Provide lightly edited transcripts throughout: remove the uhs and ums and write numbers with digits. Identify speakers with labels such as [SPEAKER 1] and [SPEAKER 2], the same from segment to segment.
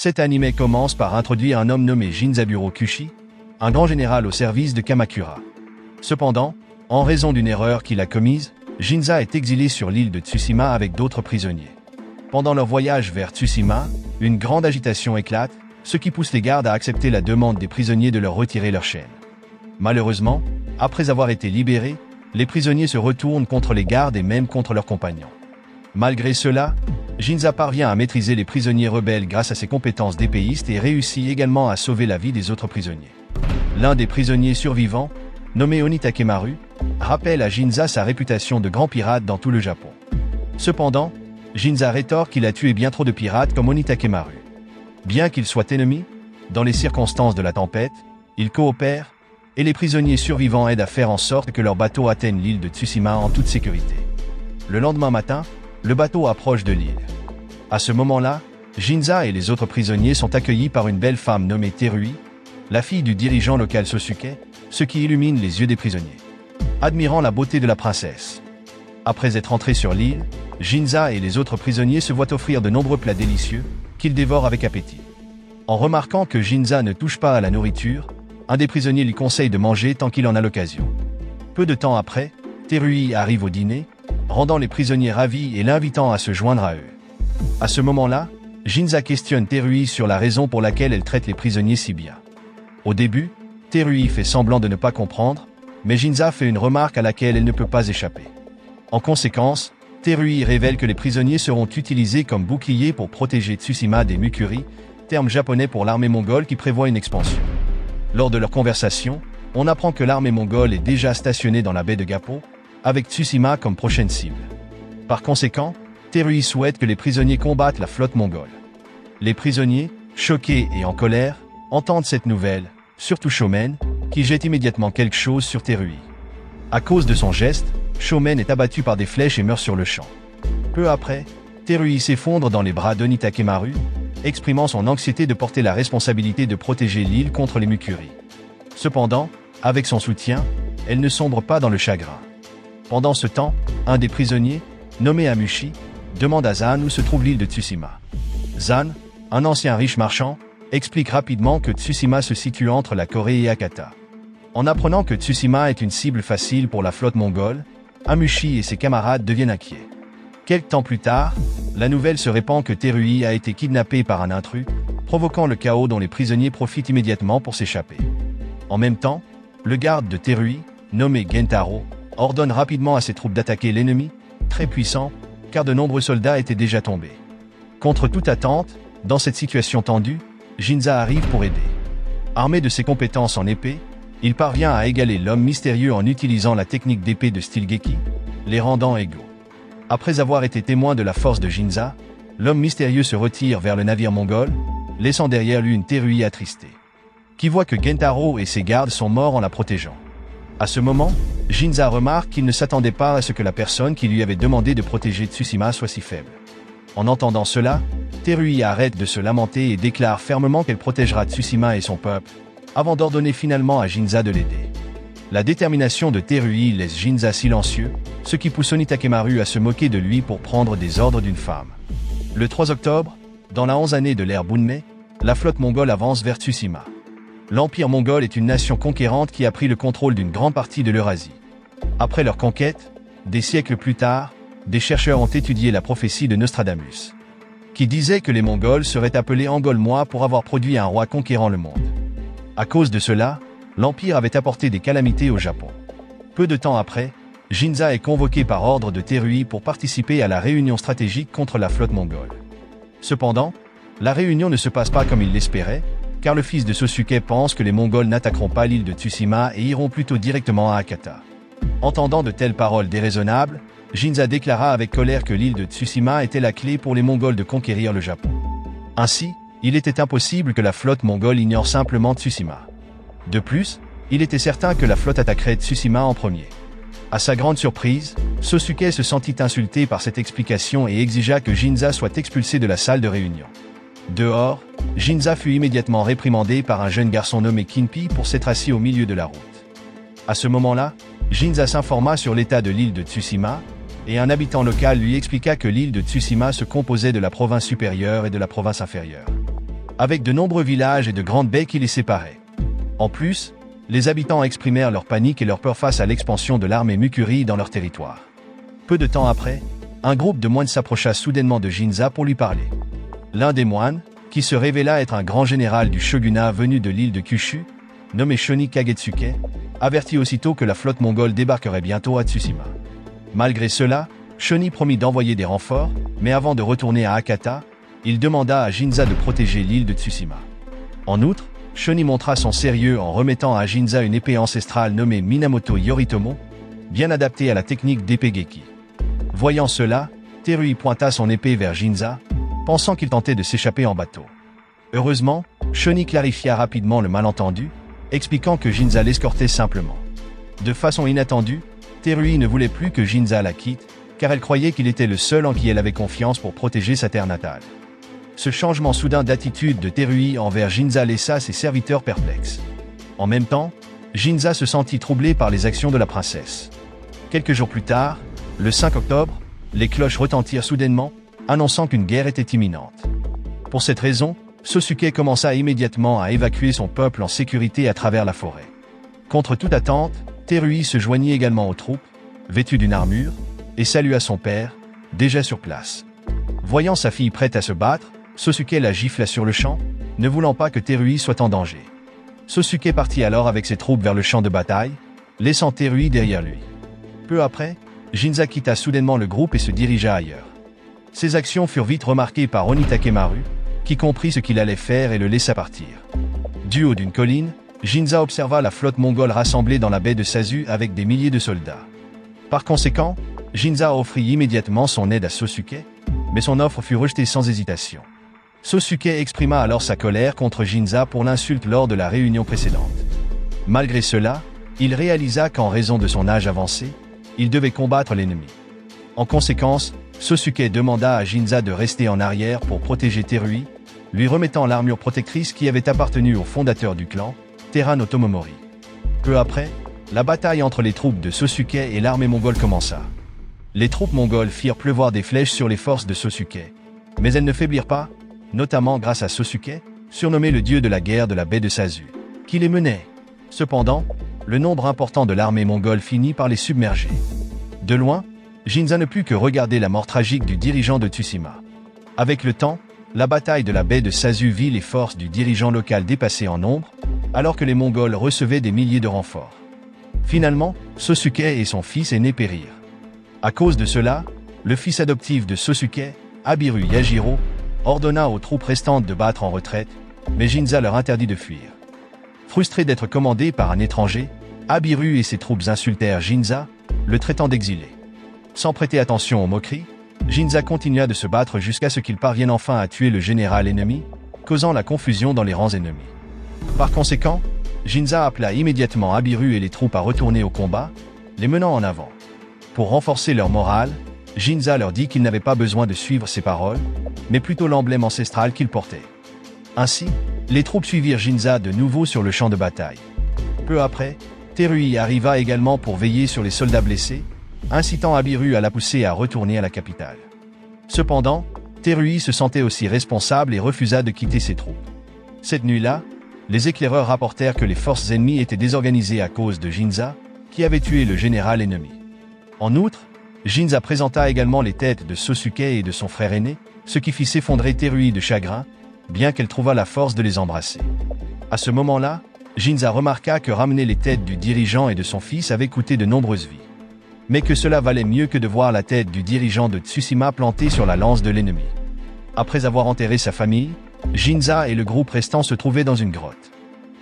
[SPEAKER 1] Cet anime commence par introduire un homme nommé Jinzaburo Kushi, un grand général au service de Kamakura. Cependant, en raison d'une erreur qu'il a commise, Ginza est exilé sur l'île de Tsushima avec d'autres prisonniers. Pendant leur voyage vers Tsushima, une grande agitation éclate, ce qui pousse les gardes à accepter la demande des prisonniers de leur retirer leurs chaînes. Malheureusement, après avoir été libérés, les prisonniers se retournent contre les gardes et même contre leurs compagnons. Malgré cela, Ginza parvient à maîtriser les prisonniers rebelles grâce à ses compétences d'épéiste et réussit également à sauver la vie des autres prisonniers. L'un des prisonniers survivants, nommé Onitakemaru, rappelle à Ginza sa réputation de grand pirate dans tout le Japon. Cependant, Ginza rétorque qu'il a tué bien trop de pirates comme Onitakemaru. Bien qu'ils soient ennemis, dans les circonstances de la tempête, ils coopèrent, et les prisonniers survivants aident à faire en sorte que leur bateau atteigne l'île de Tsushima en toute sécurité. Le lendemain matin, le bateau approche de l'île. À ce moment-là, Ginza et les autres prisonniers sont accueillis par une belle femme nommée Terui, la fille du dirigeant local Sosuke, ce qui illumine les yeux des prisonniers. Admirant la beauté de la princesse. Après être entrés sur l'île, Ginza et les autres prisonniers se voient offrir de nombreux plats délicieux, qu'ils dévorent avec appétit. En remarquant que Ginza ne touche pas à la nourriture, un des prisonniers lui conseille de manger tant qu'il en a l'occasion. Peu de temps après, Terui arrive au dîner, rendant les prisonniers ravis et l'invitant à se joindre à eux. À ce moment-là, Ginza questionne Terui sur la raison pour laquelle elle traite les prisonniers si bien. Au début, Terui fait semblant de ne pas comprendre, mais Ginza fait une remarque à laquelle elle ne peut pas échapper. En conséquence, Terui révèle que les prisonniers seront utilisés comme boucliers pour protéger Tsushima des Mukuri, terme japonais pour l'armée mongole qui prévoit une expansion. Lors de leur conversation, on apprend que l'armée mongole est déjà stationnée dans la baie de Gappo, avec Tsushima comme prochaine cible. Par conséquent, Terui souhaite que les prisonniers combattent la flotte mongole. Les prisonniers, choqués et en colère, entendent cette nouvelle, surtout Shomen, qui jette immédiatement quelque chose sur Terui. À cause de son geste, Shomen est abattu par des flèches et meurt sur le champ. Peu après, Terui s'effondre dans les bras d'Onitakemaru, exprimant son anxiété de porter la responsabilité de protéger l'île contre les Mukuri. Cependant, avec son soutien, elle ne sombre pas dans le chagrin. Pendant ce temps, un des prisonniers, nommé Amushi, demande à Zan où se trouve l'île de Tsushima. Zan, un ancien riche marchand, explique rapidement que Tsushima se situe entre la Corée et Hakata. En apprenant que Tsushima est une cible facile pour la flotte mongole, Amushi et ses camarades deviennent inquiets. Quelque temps plus tard, la nouvelle se répand que Terui a été kidnappé par un intrus, provoquant le chaos dont les prisonniers profitent immédiatement pour s'échapper. En même temps, le garde de Terui, nommé Gentaro, ordonne rapidement à ses troupes d'attaquer l'ennemi, très puissant, car de nombreux soldats étaient déjà tombés. Contre toute attente, dans cette situation tendue, Ginza arrive pour aider. Armé de ses compétences en épée, il parvient à égaler l'homme mystérieux en utilisant la technique d'épée de style Geki, les rendant égaux. Après avoir été témoin de la force de Ginza, l'homme mystérieux se retire vers le navire mongol, laissant derrière lui une Terui attristée, qui voit que Gentaro et ses gardes sont morts en la protégeant. À ce moment, Ginza remarque qu'il ne s'attendait pas à ce que la personne qui lui avait demandé de protéger Tsushima soit si faible. En entendant cela, Terui arrête de se lamenter et déclare fermement qu'elle protégera Tsushima et son peuple, avant d'ordonner finalement à Ginza de l'aider. La détermination de Terui laisse Ginza silencieux, ce qui pousse Onitakemaru à se moquer de lui pour prendre des ordres d'une femme. Le 3 octobre, dans la 11e année de l'ère Bunmei, la flotte mongole avance vers Tsushima. L'Empire mongol est une nation conquérante qui a pris le contrôle d'une grande partie de l'Eurasie. Après leur conquête, des siècles plus tard, des chercheurs ont étudié la prophétie de Nostradamus, qui disait que les Mongols seraient appelés Angolmois pour avoir produit un roi conquérant le monde. À cause de cela, l'Empire avait apporté des calamités au Japon. Peu de temps après, Ginza est convoqué par ordre de Terui pour participer à la réunion stratégique contre la flotte mongole. Cependant, la réunion ne se passe pas comme il l'espérait, car le fils de Sosuke pense que les Mongols n'attaqueront pas l'île de Tsushima et iront plutôt directement à Hakata. Entendant de telles paroles déraisonnables, Ginza déclara avec colère que l'île de Tsushima était la clé pour les Mongols de conquérir le Japon. Ainsi, il était impossible que la flotte mongole ignore simplement Tsushima. De plus, il était certain que la flotte attaquerait Tsushima en premier. À sa grande surprise, Sosuke se sentit insulté par cette explication et exigea que Ginza soit expulsé de la salle de réunion. Dehors, Ginza fut immédiatement réprimandé par un jeune garçon nommé Kinpi pour s'être assis au milieu de la route. À ce moment-là, Ginza s'informa sur l'état de l'île de Tsushima, et un habitant local lui expliqua que l'île de Tsushima se composait de la province supérieure et de la province inférieure. avec de nombreux villages et de grandes baies qui les séparaient. En plus, les habitants exprimèrent leur panique et leur peur face à l'expansion de l'armée Mukuri dans leur territoire. Peu de temps après, un groupe de moines s'approcha soudainement de Ginza pour lui parler. L'un des moines, qui se révéla être un grand général du shogunat venu de l'île de Kyushu, nommé Shoni Kagetsuke, avertit aussitôt que la flotte mongole débarquerait bientôt à Tsushima. Malgré cela, Shoni promit d'envoyer des renforts, mais avant de retourner à Hakata, il demanda à Ginza de protéger l'île de Tsushima. En outre, Shoni montra son sérieux en remettant à Ginza une épée ancestrale nommée Minamoto Yoritomo, bien adaptée à la technique d'épée Geki. Voyant cela, Terui pointa son épée vers Ginza, pensant qu'il tentait de s'échapper en bateau. Heureusement, Shoni clarifia rapidement le malentendu, expliquant que Ginza l'escortait simplement. De façon inattendue, Terui ne voulait plus que Ginza la quitte, car elle croyait qu'il était le seul en qui elle avait confiance pour protéger sa terre natale. Ce changement soudain d'attitude de Terui envers Ginza laissa ses serviteurs perplexes. En même temps, Ginza se sentit troublé par les actions de la princesse. Quelques jours plus tard, le 5 octobre, les cloches retentirent soudainement, annonçant qu'une guerre était imminente. Pour cette raison, Sosuke commença immédiatement à évacuer son peuple en sécurité à travers la forêt. Contre toute attente, Terui se joignit également aux troupes, vêtu d'une armure, et salua son père, déjà sur place. Voyant sa fille prête à se battre, Sosuke la gifla sur le champ, ne voulant pas que Terui soit en danger. Sosuke partit alors avec ses troupes vers le champ de bataille, laissant Terui derrière lui. Peu après, Ginza quitta soudainement le groupe et se dirigea ailleurs. Ses actions furent vite remarquées par Oni Takemaru, qui comprit ce qu'il allait faire et le laissa partir. Du haut d'une colline, Ginza observa la flotte mongole rassemblée dans la baie de Sazu avec des milliers de soldats. Par conséquent, Ginza offrit immédiatement son aide à Sosuke, mais son offre fut rejetée sans hésitation. Sosuke exprima alors sa colère contre Ginza pour l'insulte lors de la réunion précédente. Malgré cela, il réalisa qu'en raison de son âge avancé, il devait combattre l'ennemi. En conséquence, Sosuke demanda à Ginza de rester en arrière pour protéger Terui, lui remettant l'armure protectrice qui avait appartenu au fondateur du clan, Terra no Tomomori. Peu après, la bataille entre les troupes de Sosuke et l'armée mongole commença. Les troupes mongoles firent pleuvoir des flèches sur les forces de Sosuke, mais elles ne faiblirent pas, notamment grâce à Sosuke, surnommé le dieu de la guerre de la baie de Sazu, qui les menait. Cependant, le nombre important de l'armée mongole finit par les submerger. De loin, Ginza ne put que regarder la mort tragique du dirigeant de Tsushima. Avec le temps, la bataille de la baie de Sazu vit les forces du dirigeant local dépasser en nombre, alors que les Mongols recevaient des milliers de renforts. Finalement, Sosuke et son fils aîné périrent. À cause de cela, le fils adoptif de Sosuke, Abiru Yajiro, ordonna aux troupes restantes de battre en retraite, mais Ginza leur interdit de fuir. Frustré d'être commandé par un étranger, Abiru et ses troupes insultèrent Ginza, le traitant d'exilé. Sans prêter attention aux moqueries, Ginza continua de se battre jusqu'à ce qu'il parvienne enfin à tuer le général ennemi, causant la confusion dans les rangs ennemis. Par conséquent, Ginza appela immédiatement Abiru et les troupes à retourner au combat, les menant en avant. Pour renforcer leur morale, Ginza leur dit qu'il n'avait pas besoin de suivre ses paroles, mais plutôt l'emblème ancestral qu'il portait. Ainsi, les troupes suivirent Ginza de nouveau sur le champ de bataille. Peu après, Terui arriva également pour veiller sur les soldats blessés, incitant Abiru à la pousser à retourner à la capitale. Cependant, Terui se sentait aussi responsable et refusa de quitter ses troupes. Cette nuit-là, les éclaireurs rapportèrent que les forces ennemies étaient désorganisées à cause de Ginza, qui avait tué le général ennemi. En outre, Ginza présenta également les têtes de Sosuke et de son frère aîné, ce qui fit s'effondrer Terui de chagrin, bien qu'elle trouvât la force de les embrasser. À ce moment-là, Ginza remarqua que ramener les têtes du dirigeant et de son fils avait coûté de nombreuses vies. Mais que cela valait mieux que de voir la tête du dirigeant de Tsushima plantée sur la lance de l'ennemi. Après avoir enterré sa famille, Ginza et le groupe restant se trouvaient dans une grotte.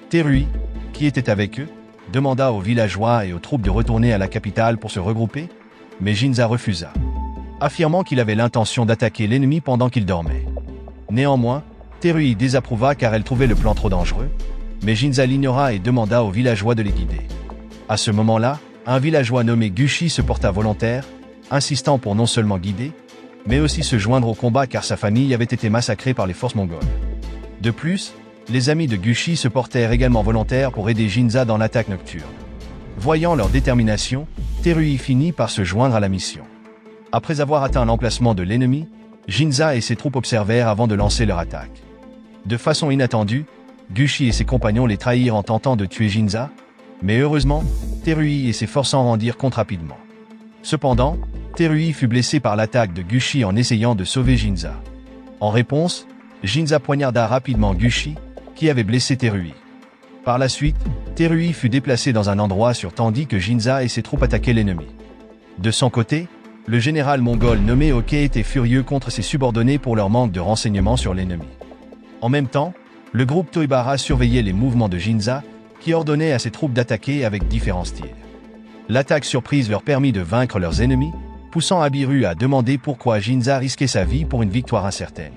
[SPEAKER 1] Terui, qui était avec eux, demanda aux villageois et aux troupes de retourner à la capitale pour se regrouper, mais Ginza refusa, affirmant qu'il avait l'intention d'attaquer l'ennemi pendant qu'il dormait. Néanmoins, Terui désapprouva car elle trouvait le plan trop dangereux, mais Ginza l'ignora et demanda aux villageois de les guider. À ce moment-là, un villageois nommé Gushi se porta volontaire, insistant pour non seulement guider, mais aussi se joindre au combat car sa famille avait été massacrée par les forces mongoles. De plus, les amis de Gushi se portèrent également volontaires pour aider Ginza dans l'attaque nocturne. Voyant leur détermination, Terui finit par se joindre à la mission. Après avoir atteint l'emplacement de l'ennemi, Ginza et ses troupes observèrent avant de lancer leur attaque. De façon inattendue, Gushi et ses compagnons les trahirent en tentant de tuer Ginza, mais heureusement, Terui et ses forces s'en rendirent compte rapidement. Cependant, Terui fut blessé par l'attaque de Gushi en essayant de sauver Ginza. En réponse, Ginza poignarda rapidement Gushi, qui avait blessé Terui. Par la suite, Terui fut déplacé dans un endroit sûr tandis que Ginza et ses troupes attaquaient l'ennemi. De son côté, le général mongol nommé Oke était furieux contre ses subordonnés pour leur manque de renseignements sur l'ennemi. En même temps, le groupe Toibara surveillait les mouvements de Ginza, qui ordonnait à ses troupes d'attaquer avec différents styles. L'attaque surprise leur permit de vaincre leurs ennemis, poussant Abiru à demander pourquoi Ginza risquait sa vie pour une victoire incertaine.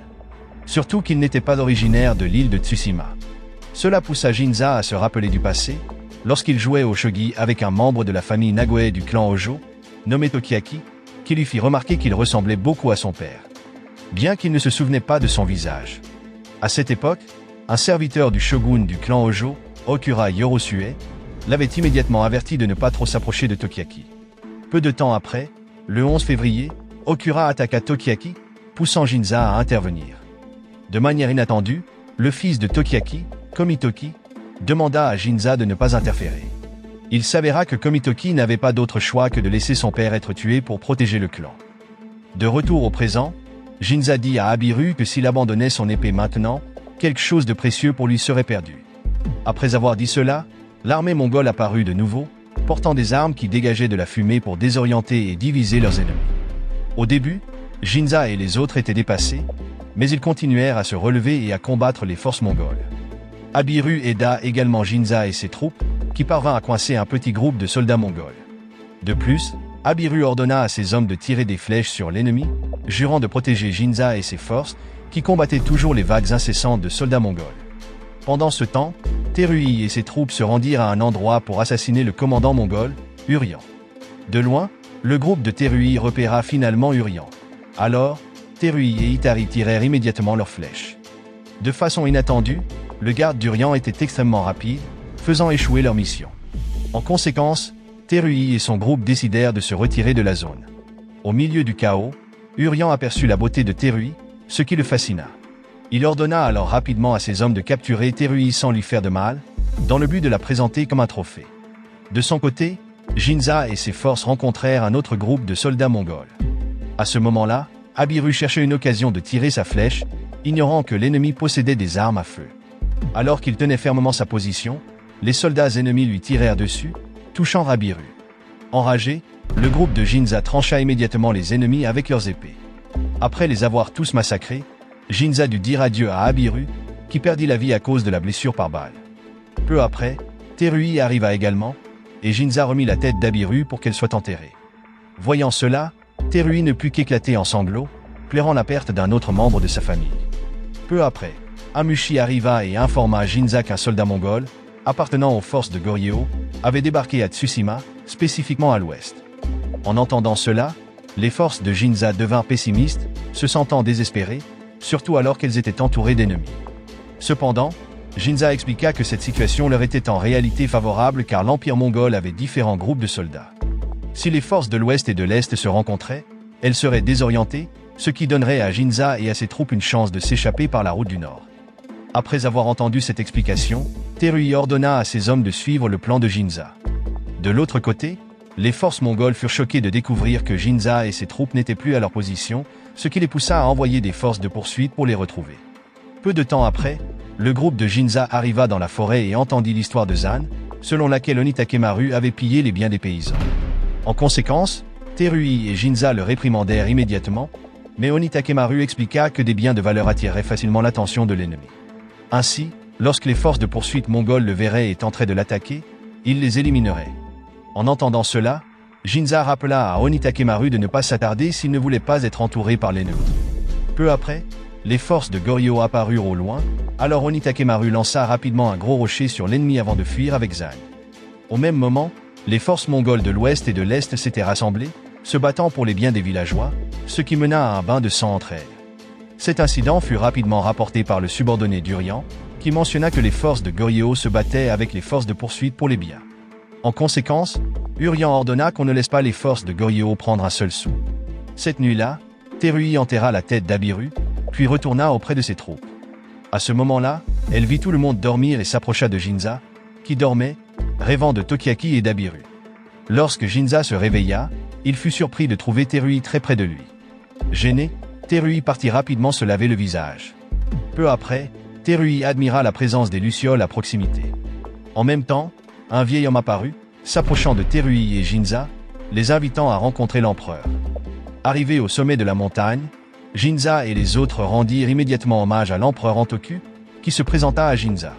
[SPEAKER 1] Surtout qu'il n'était pas originaire de l'île de Tsushima. Cela poussa Ginza à se rappeler du passé, lorsqu'il jouait au shogi avec un membre de la famille Nagoe du clan Hojo, nommé Tokiaki, qui lui fit remarquer qu'il ressemblait beaucoup à son père, bien qu'il ne se souvenait pas de son visage. À cette époque, un serviteur du shogun du clan Hojo, Okura Yorosue, l'avait immédiatement averti de ne pas trop s'approcher de Tokiaki. Peu de temps après, le 11 février, Okura attaqua Tokiaki, poussant Ginza à intervenir. De manière inattendue, le fils de Tokiaki, Komitoki, demanda à Ginza de ne pas interférer. Il s'avéra que Komitoki n'avait pas d'autre choix que de laisser son père être tué pour protéger le clan. De retour au présent, Ginza dit à Abiru que s'il abandonnait son épée maintenant, quelque chose de précieux pour lui serait perdu. Après avoir dit cela, l'armée mongole apparut de nouveau, portant des armes qui dégageaient de la fumée pour désorienter et diviser leurs ennemis. Au début, Ginza et les autres étaient dépassés, mais ils continuèrent à se relever et à combattre les forces mongoles. Abiru aida également Ginza et ses troupes, qui parvint à coincer un petit groupe de soldats mongols. De plus, Abiru ordonna à ses hommes de tirer des flèches sur l'ennemi, jurant de protéger Ginza et ses forces, qui combattaient toujours les vagues incessantes de soldats mongols. Pendant ce temps, Terui et ses troupes se rendirent à un endroit pour assassiner le commandant mongol, Urien. De loin, le groupe de Terui repéra finalement Urien. Alors, Terui et Itari tirèrent immédiatement leurs flèches. De façon inattendue, le garde d'Urien était extrêmement rapide, faisant échouer leur mission. En conséquence, Terui et son groupe décidèrent de se retirer de la zone. Au milieu du chaos, Urien aperçut la beauté de Terui, ce qui le fascina. Il ordonna alors rapidement à ses hommes de capturer Terui sans lui faire de mal, dans le but de la présenter comme un trophée. De son côté, Ginza et ses forces rencontrèrent un autre groupe de soldats mongols. À ce moment-là, Abiru cherchait une occasion de tirer sa flèche, ignorant que l'ennemi possédait des armes à feu. Alors qu'il tenait fermement sa position, les soldats ennemis lui tirèrent dessus, touchant Abiru. Enragé, le groupe de Ginza trancha immédiatement les ennemis avec leurs épées. Après les avoir tous massacrés, Ginza dut dire adieu à Abiru, qui perdit la vie à cause de la blessure par balle. Peu après, Terui arriva également, et Ginza remit la tête d'Abiru pour qu'elle soit enterrée. Voyant cela, Terui ne put qu'éclater en sanglots, pleurant la perte d'un autre membre de sa famille. Peu après, Amushi arriva et informa Ginza qu'un soldat mongol, appartenant aux forces de Goryeo, avait débarqué à Tsushima, spécifiquement à l'ouest. En entendant cela, les forces de Ginza devinrent pessimistes, se sentant désespérées, surtout alors qu'elles étaient entourées d'ennemis. Cependant, Ginza expliqua que cette situation leur était en réalité favorable car l'Empire mongol avait différents groupes de soldats. Si les forces de l'ouest et de l'est se rencontraient, elles seraient désorientées, ce qui donnerait à Ginza et à ses troupes une chance de s'échapper par la route du nord. Après avoir entendu cette explication, Terui ordonna à ses hommes de suivre le plan de Ginza. De l'autre côté, les forces mongoles furent choquées de découvrir que Ginza et ses troupes n'étaient plus à leur position, ce qui les poussa à envoyer des forces de poursuite pour les retrouver. Peu de temps après, le groupe de Ginza arriva dans la forêt et entendit l'histoire de Zan, selon laquelle Onitakemaru avait pillé les biens des paysans. En conséquence, Terui et Ginza le réprimandèrent immédiatement, mais Onitakemaru expliqua que des biens de valeur attireraient facilement l'attention de l'ennemi. Ainsi, lorsque les forces de poursuite mongoles le verraient et tenteraient de l'attaquer, il les éliminerait. En entendant cela, Ginza rappela à Onitakemaru de ne pas s'attarder s'il ne voulait pas être entouré par l'ennemi. Peu après, les forces de Goryeo apparurent au loin, alors Onitakemaru lança rapidement un gros rocher sur l'ennemi avant de fuir avec Zan. Au même moment, les forces mongoles de l'ouest et de l'est s'étaient rassemblées, se battant pour les biens des villageois, ce qui mena à un bain de sang entre elles. Cet incident fut rapidement rapporté par le subordonné d'Urien, qui mentionna que les forces de Goryeo se battaient avec les forces de poursuite pour les biens. En conséquence, Urien ordonna qu'on ne laisse pas les forces de Goryeo prendre un seul sou. Cette nuit-là, Terui enterra la tête d'Abiru, puis retourna auprès de ses troupes. À ce moment-là, elle vit tout le monde dormir et s'approcha de Ginza, qui dormait, rêvant de Tokiaki et d'Abiru. Lorsque Ginza se réveilla, il fut surpris de trouver Terui très près de lui. Gêné, Terui partit rapidement se laver le visage. Peu après, Terui admira la présence des lucioles à proximité. En même temps, un vieil homme apparut, s'approchant de Terui et Ginza, les invitant à rencontrer l'empereur. Arrivés au sommet de la montagne, Ginza et les autres rendirent immédiatement hommage à l'empereur Antoku, qui se présenta à Ginza.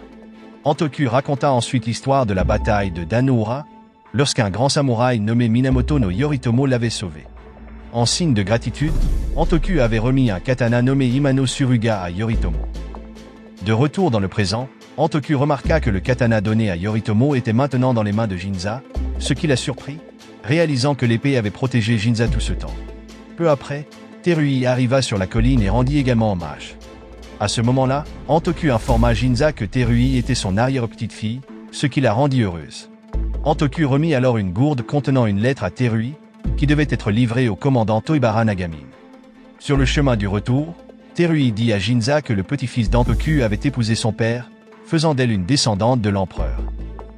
[SPEAKER 1] Antoku raconta ensuite l'histoire de la bataille de Danoura, lorsqu'un grand samouraï nommé Minamoto no Yoritomo l'avait sauvé. En signe de gratitude, Antoku avait remis un katana nommé Imano Suruga à Yoritomo. De retour dans le présent, Antoku remarqua que le katana donné à Yoritomo était maintenant dans les mains de Ginza, ce qui l'a surpris, réalisant que l'épée avait protégé Ginza tout ce temps. Peu après, Terui arriva sur la colline et rendit également hommage. À ce moment-là, Antoku informa Ginza que Terui était son arrière-petite-fille, ce qui la rendit heureuse. Antoku remit alors une gourde contenant une lettre à Terui, qui devait être livrée au commandant Toibara Nagamine. Sur le chemin du retour, Terui dit à Ginza que le petit-fils d'Antoku avait épousé son père, faisant d'elle une descendante de l'empereur.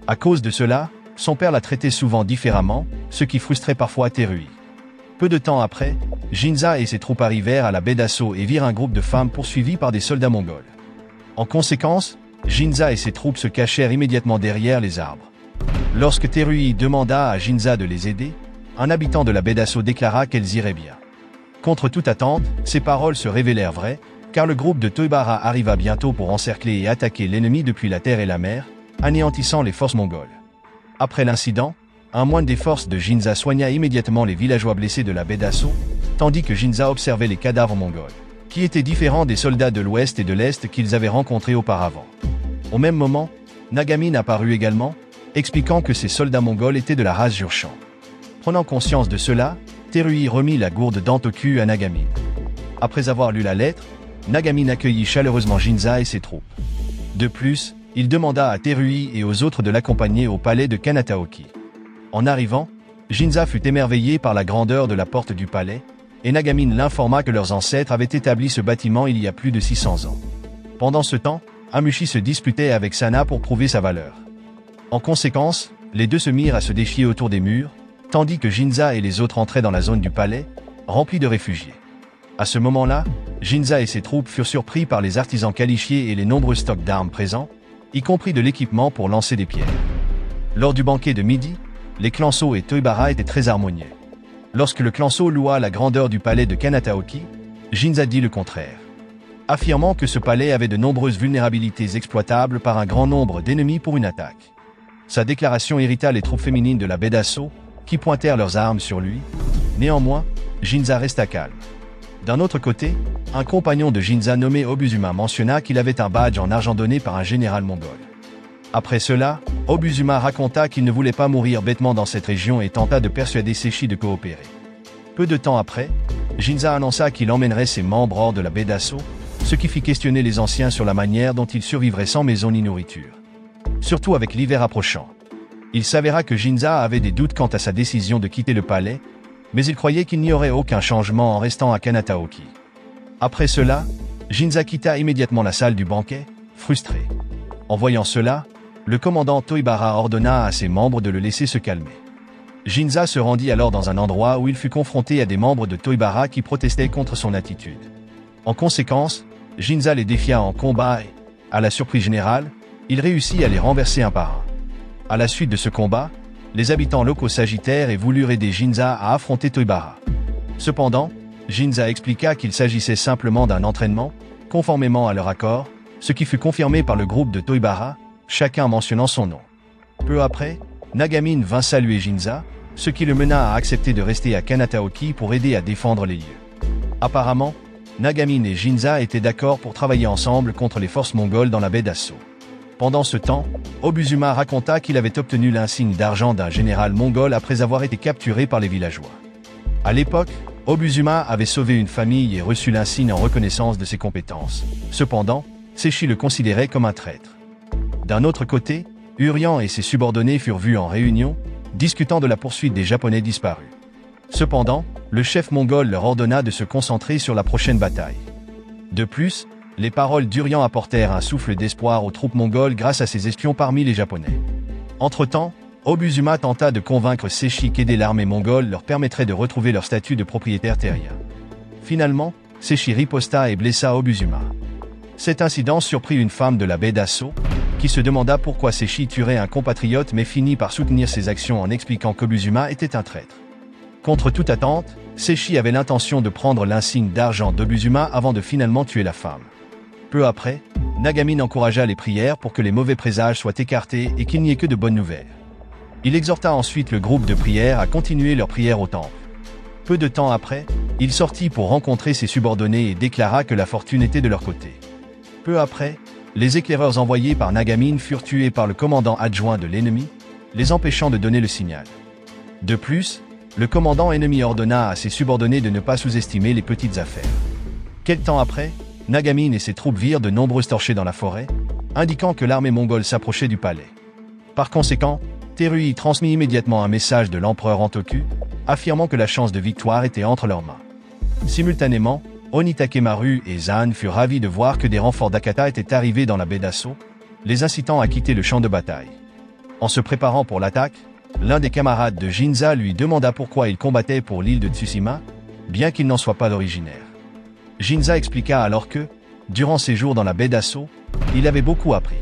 [SPEAKER 1] À cause de cela, son père la traitait souvent différemment, ce qui frustrait parfois Terui. Peu de temps après, Ginza et ses troupes arrivèrent à la baie d'Assaut et virent un groupe de femmes poursuivies par des soldats mongols. En conséquence, Ginza et ses troupes se cachèrent immédiatement derrière les arbres. Lorsque Terui demanda à Ginza de les aider, un habitant de la baie d'Assaut déclara qu'elles iraient bien. Contre toute attente, ces paroles se révélèrent vraies, car le groupe de Toibara arriva bientôt pour encercler et attaquer l'ennemi depuis la terre et la mer, anéantissant les forces mongoles. Après l'incident, un moine des forces de Ginza soigna immédiatement les villageois blessés de la baie d'Assaut, tandis que Ginza observait les cadavres mongols, qui étaient différents des soldats de l'ouest et de l'est qu'ils avaient rencontrés auparavant. Au même moment, Nagamine apparut également, expliquant que ces soldats mongols étaient de la race Jurchan. Prenant conscience de cela, Terui remit la gourde d'Antoku à Nagamine. Après avoir lu la lettre, Nagamine accueillit chaleureusement Ginza et ses troupes. De plus, il demanda à Terui et aux autres de l'accompagner au palais de Kanataoki. En arrivant, Ginza fut émerveillé par la grandeur de la porte du palais, et Nagamine l'informa que leurs ancêtres avaient établi ce bâtiment il y a plus de 600 ans. Pendant ce temps, Amushi se disputait avec Sana pour prouver sa valeur. En conséquence, les deux se mirent à se défier autour des murs, tandis que Ginza et les autres entraient dans la zone du palais, remplie de réfugiés. À ce moment-là, Ginza et ses troupes furent surpris par les artisans qualifiés et les nombreux stocks d'armes présents, y compris de l'équipement pour lancer des pierres. Lors du banquet de midi, les clans So et Toibara étaient très harmonieux. Lorsque le clan So loua la grandeur du palais de Kanataoki, Ginza dit le contraire, affirmant que ce palais avait de nombreuses vulnérabilités exploitables par un grand nombre d'ennemis pour une attaque. Sa déclaration irrita les troupes féminines de la baie d'Assaut, qui pointèrent leurs armes sur lui. Néanmoins, Ginza resta calme. D'un autre côté, un compagnon de Ginza nommé Obuzuma mentionna qu'il avait un badge en argent donné par un général mongol. Après cela, Obuzuma raconta qu'il ne voulait pas mourir bêtement dans cette région et tenta de persuader Seshi de coopérer. Peu de temps après, Ginza annonça qu'il emmènerait ses membres hors de la baie d'Assaut, ce qui fit questionner les anciens sur la manière dont ils survivraient sans maison ni nourriture. Surtout avec l'hiver approchant. Il s'avéra que Ginza avait des doutes quant à sa décision de quitter le palais, mais il croyait qu'il n'y aurait aucun changement en restant à Kanataoki. Après cela, Ginza quitta immédiatement la salle du banquet, frustré. En voyant cela, le commandant Toibara ordonna à ses membres de le laisser se calmer. Ginza se rendit alors dans un endroit où il fut confronté à des membres de Toibara qui protestaient contre son attitude. En conséquence, Ginza les défia en combat et, à la surprise générale, il réussit à les renverser un par un. À la suite de ce combat, les habitants locaux s'agitèrent et voulurent aider Ginza à affronter Toibara. Cependant, Ginza expliqua qu'il s'agissait simplement d'un entraînement, conformément à leur accord, ce qui fut confirmé par le groupe de Toibara, chacun mentionnant son nom. Peu après, Nagamine vint saluer Ginza, ce qui le mena à accepter de rester à Kanataoki pour aider à défendre les lieux. Apparemment, Nagamine et Ginza étaient d'accord pour travailler ensemble contre les forces mongoles dans la baie d'Assaut. Pendant ce temps, Obuzuma raconta qu'il avait obtenu l'insigne d'argent d'un général mongol après avoir été capturé par les villageois. À l'époque, Obuzuma avait sauvé une famille et reçu l'insigne en reconnaissance de ses compétences. Cependant, Seshi le considérait comme un traître. D'un autre côté, Urian et ses subordonnés furent vus en réunion, discutant de la poursuite des Japonais disparus. Cependant, le chef mongol leur ordonna de se concentrer sur la prochaine bataille. De plus, Les paroles d'Urian apportèrent un souffle d'espoir aux troupes mongoles grâce à ses espions parmi les Japonais. Entre-temps, Obuzuma tenta de convaincre Seshi qu'aider l'armée mongole leur permettrait de retrouver leur statut de propriétaire terrien. Finalement, Seshi riposta et blessa Obuzuma. Cet incident surprit une femme de la baie d'Asso, qui se demanda pourquoi Seshi tuerait un compatriote mais finit par soutenir ses actions en expliquant qu'Obuzuma était un traître. Contre toute attente, Seshi avait l'intention de prendre l'insigne d'argent d'Obuzuma avant de finalement tuer la femme. Peu après, Nagamine encouragea les prières pour que les mauvais présages soient écartés et qu'il n'y ait que de bonnes nouvelles. Il exhorta ensuite le groupe de prières à continuer leurs prières au temple. Peu de temps après, il sortit pour rencontrer ses subordonnés et déclara que la fortune était de leur côté. Peu après, les éclaireurs envoyés par Nagamine furent tués par le commandant adjoint de l'ennemi, les empêchant de donner le signal. De plus, le commandant ennemi ordonna à ses subordonnés de ne pas sous-estimer les petites affaires. Quelque temps après, Nagamine et ses troupes virent de nombreuses torchées dans la forêt, indiquant que l'armée mongole s'approchait du palais. Par conséquent, Terui transmit immédiatement un message de l'empereur Antoku, affirmant que la chance de victoire était entre leurs mains. Simultanément, Onitakemaru et Zan furent ravis de voir que des renforts d'Akata étaient arrivés dans la baie d'Asso, les incitant à quitter le champ de bataille. En se préparant pour l'attaque, l'un des camarades de Ginza lui demanda pourquoi il combattait pour l'île de Tsushima, bien qu'il n'en soit pas l'originaire. Ginza expliqua alors que, durant ses jours dans la baie d'Asso, il avait beaucoup appris.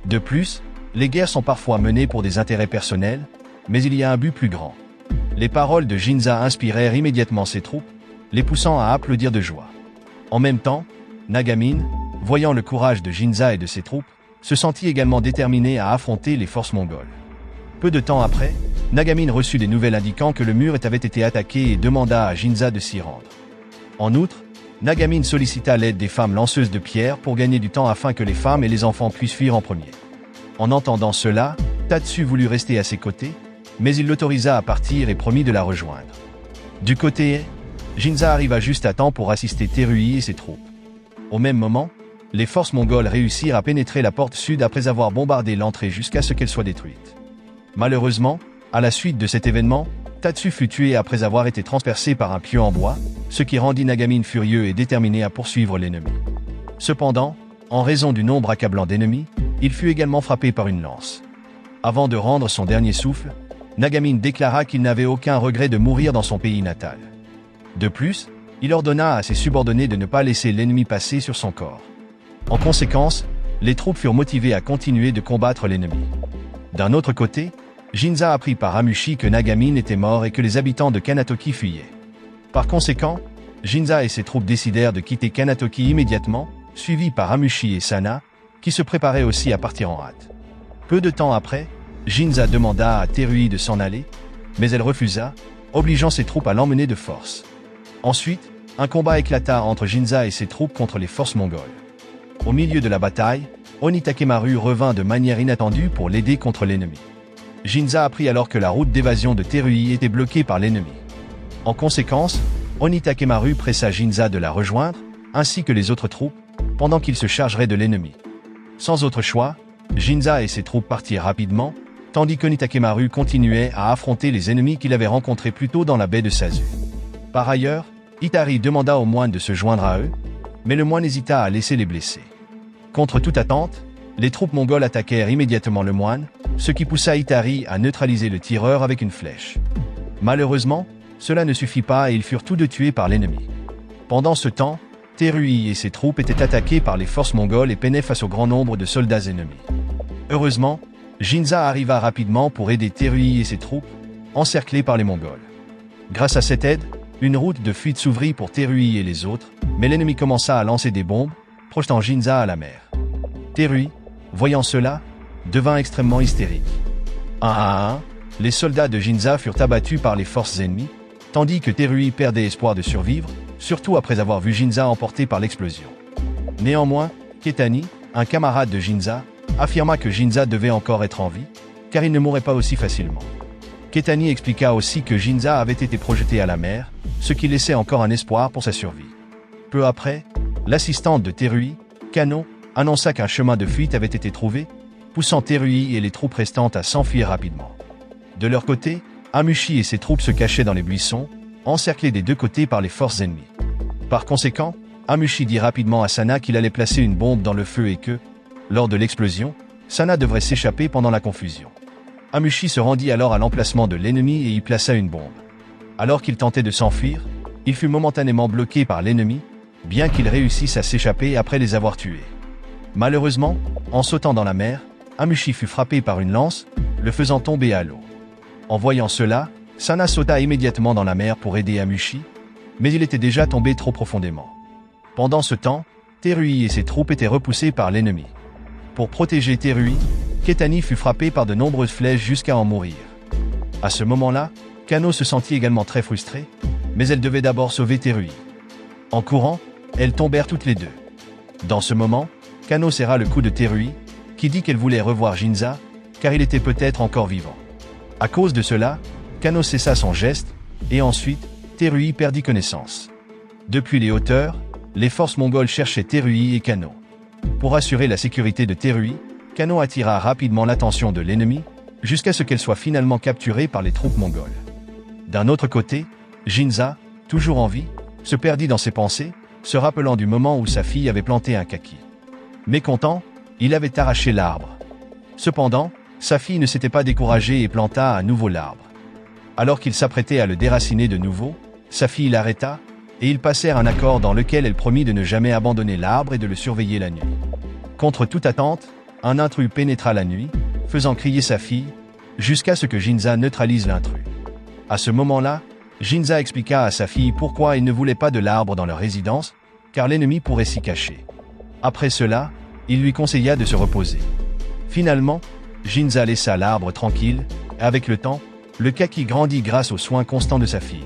[SPEAKER 1] De plus, les guerres sont parfois menées pour des intérêts personnels, mais il y a un but plus grand. Les paroles de Ginza inspirèrent immédiatement ses troupes, les poussant à applaudir de joie. En même temps, Nagamine, voyant le courage de Ginza et de ses troupes, se sentit également déterminé à affronter les forces mongoles. Peu de temps après, Nagamine reçut des nouvelles indiquant que le mur avait été attaqué et demanda à Ginza de s'y rendre. En outre, Nagamine sollicita l'aide des femmes lanceuses de pierres pour gagner du temps afin que les femmes et les enfants puissent fuir en premier. En entendant cela, Tatsu voulut rester à ses côtés, mais il l'autorisa à partir et promit de la rejoindre. Du côté, Ginza arriva juste à temps pour assister Terui et ses troupes. Au même moment, les forces mongoles réussirent à pénétrer la porte sud après avoir bombardé l'entrée jusqu'à ce qu'elle soit détruite. Malheureusement, à la suite de cet événement, Tatsu fut tué après avoir été transpercé par un pieu en bois, ce qui rendit Nagamine furieux et déterminé à poursuivre l'ennemi. Cependant, en raison du nombre accablant d'ennemis, il fut également frappé par une lance. Avant de rendre son dernier souffle, Nagamine déclara qu'il n'avait aucun regret de mourir dans son pays natal. De plus, il ordonna à ses subordonnés de ne pas laisser l'ennemi passer sur son corps. En conséquence, les troupes furent motivées à continuer de combattre l'ennemi. D'un autre côté, Ginza apprit par Amushi que Nagamine était mort et que les habitants de Kanatoki fuyaient. Par conséquent, Ginza et ses troupes décidèrent de quitter Kanatoki immédiatement, suivis par Amushi et Sana, qui se préparaient aussi à partir en hâte. Peu de temps après, Ginza demanda à Terui de s'en aller, mais elle refusa, obligeant ses troupes à l'emmener de force. Ensuite, un combat éclata entre Ginza et ses troupes contre les forces mongoles. Au milieu de la bataille, Onitakemaru revint de manière inattendue pour l'aider contre l'ennemi. Ginza apprit alors que la route d'évasion de Terui était bloquée par l'ennemi. En conséquence, Onitakemaru pressa Ginza de la rejoindre, ainsi que les autres troupes, pendant qu'il se chargerait de l'ennemi. Sans autre choix, Ginza et ses troupes partirent rapidement, tandis qu'Onitakemaru continuait à affronter les ennemis qu'il avait rencontrés plus tôt dans la baie de Sazu. Par ailleurs, Itari demanda au moine de se joindre à eux, mais le moine hésita à laisser les blessés. Contre toute attente, les troupes mongoles attaquèrent immédiatement le moine, ce qui poussa Itari à neutraliser le tireur avec une flèche. Malheureusement, cela ne suffit pas et ils furent tous deux tués par l'ennemi. Pendant ce temps, Terui et ses troupes étaient attaquées par les forces mongoles et peinaient face au grand nombre de soldats ennemis. Heureusement, Ginza arriva rapidement pour aider Terui et ses troupes, encerclés par les Mongols. Grâce à cette aide, une route de fuite s'ouvrit pour Terui et les autres, mais l'ennemi commença à lancer des bombes, projetant Ginza à la mer. Terui, voyant cela, devint extrêmement hystérique. Un à un, les soldats de Ginza furent abattus par les forces ennemies, tandis que Terui perdait espoir de survivre, surtout après avoir vu Ginza emporté par l'explosion. Néanmoins, Ketani, un camarade de Ginza, affirma que Ginza devait encore être en vie, car il ne mourrait pas aussi facilement. Ketani expliqua aussi que Ginza avait été projeté à la mer, ce qui laissait encore un espoir pour sa survie. Peu après, l'assistante de Terui, Kano, annonça qu'un chemin de fuite avait été trouvé, poussant Terui et les troupes restantes à s'enfuir rapidement. De leur côté, Amushi et ses troupes se cachaient dans les buissons, encerclés des deux côtés par les forces ennemies. Par conséquent, Amushi dit rapidement à Sana qu'il allait placer une bombe dans le feu et que, lors de l'explosion, Sana devrait s'échapper pendant la confusion. Amushi se rendit alors à l'emplacement de l'ennemi et y plaça une bombe. Alors qu'il tentait de s'enfuir, il fut momentanément bloqué par l'ennemi, bien qu'il réussisse à s'échapper après les avoir tués. Malheureusement, en sautant dans la mer, Amushi fut frappé par une lance, le faisant tomber à l'eau. En voyant cela, Sana sauta immédiatement dans la mer pour aider Amushi, mais il était déjà tombé trop profondément. Pendant ce temps, Terui et ses troupes étaient repoussés par l'ennemi. Pour protéger Terui, Ketani fut frappé par de nombreuses flèches jusqu'à en mourir. À ce moment-là, Kano se sentit également très frustrée, mais elle devait d'abord sauver Terui. En courant, elles tombèrent toutes les deux. Dans ce moment, Kano serra le cou de Terui, qui dit qu'elle voulait revoir Ginza, car il était peut-être encore vivant. À cause de cela, Kano cessa son geste, et ensuite, Terui perdit connaissance. Depuis les hauteurs, les forces mongoles cherchaient Terui et Kano. Pour assurer la sécurité de Terui, Kano attira rapidement l'attention de l'ennemi, jusqu'à ce qu'elle soit finalement capturée par les troupes mongoles. D'un autre côté, Ginza, toujours en vie, se perdit dans ses pensées, se rappelant du moment où sa fille avait planté un kaki. Mécontent, il avait arraché l'arbre. Cependant, sa fille ne s'était pas découragée et planta à nouveau l'arbre. Alors qu'il s'apprêtait à le déraciner de nouveau, sa fille l'arrêta, et ils passèrent un accord dans lequel elle promit de ne jamais abandonner l'arbre et de le surveiller la nuit. Contre toute attente, un intrus pénétra la nuit, faisant crier sa fille, jusqu'à ce que Ginza neutralise l'intrus. À ce moment-là, Ginza expliqua à sa fille pourquoi il ne voulait pas de l'arbre dans leur résidence, car l'ennemi pourrait s'y cacher. Après cela, il lui conseilla de se reposer. Finalement, Ginza laissa l'arbre tranquille, et avec le temps, le kaki grandit grâce aux soins constants de sa fille.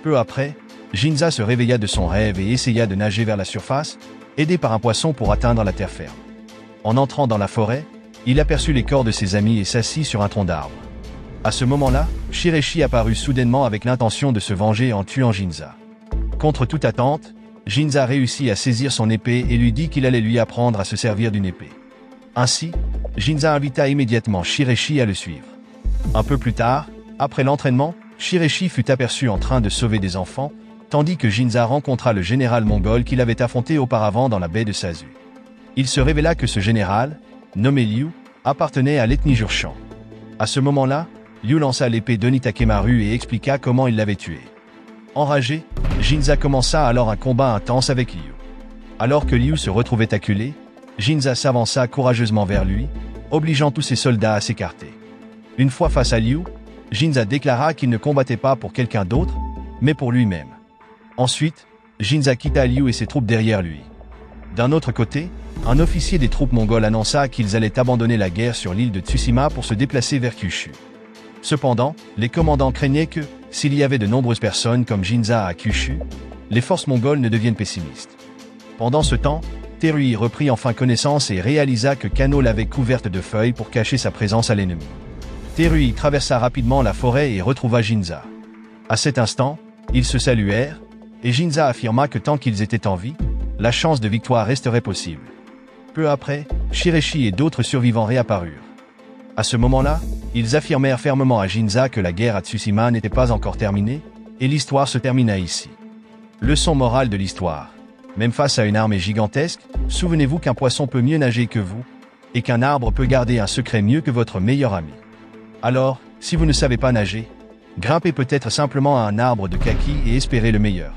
[SPEAKER 1] Peu après, Ginza se réveilla de son rêve et essaya de nager vers la surface, aidé par un poisson pour atteindre la terre ferme. En entrant dans la forêt, il aperçut les corps de ses amis et s'assit sur un tronc d'arbre. À ce moment-là, Shireshi apparut soudainement avec l'intention de se venger en tuant Ginza. Contre toute attente, Ginza réussit à saisir son épée et lui dit qu'il allait lui apprendre à se servir d'une épée. Ainsi, Ginza invita immédiatement Shireshi à le suivre. Un peu plus tard, après l'entraînement, Shireshi fut aperçu en train de sauver des enfants, tandis que Ginza rencontra le général mongol qu'il avait affronté auparavant dans la baie de Sazu. Il se révéla que ce général, nommé Liu, appartenait à l'ethnie Jurchen. À ce moment-là, Liu lança l'épée d'Onitakemaru et expliqua comment il l'avait tué. Enragé, Ginza commença alors un combat intense avec Liu. Alors que Liu se retrouvait acculé, Ginza s'avança courageusement vers lui, obligeant tous ses soldats à s'écarter. Une fois face à Liu, Ginza déclara qu'il ne combattait pas pour quelqu'un d'autre, mais pour lui-même. Ensuite, Ginza quitta Liu et ses troupes derrière lui. D'un autre côté, un officier des troupes mongoles annonça qu'ils allaient abandonner la guerre sur l'île de Tsushima pour se déplacer vers Kyushu. Cependant, les commandants craignaient que, s'il y avait de nombreuses personnes comme Ginza à Kyushu, les forces mongoles ne deviennent pessimistes. Pendant ce temps, Terui reprit enfin connaissance et réalisa que Kano l'avait couverte de feuilles pour cacher sa présence à l'ennemi. Terui traversa rapidement la forêt et retrouva Ginza. À cet instant, ils se saluèrent, et Ginza affirma que tant qu'ils étaient en vie, la chance de victoire resterait possible. Peu après, Shireshi et d'autres survivants réapparurent. À ce moment-là, ils affirmèrent fermement à Ginza que la guerre à Tsushima n'était pas encore terminée, et l'histoire se termina ici. Leçon morale de l'histoire. Même face à une armée gigantesque, souvenez-vous qu'un poisson peut mieux nager que vous, et qu'un arbre peut garder un secret mieux que votre meilleur ami. Alors, si vous ne savez pas nager, grimpez peut-être simplement à un arbre de kaki et espérez le meilleur.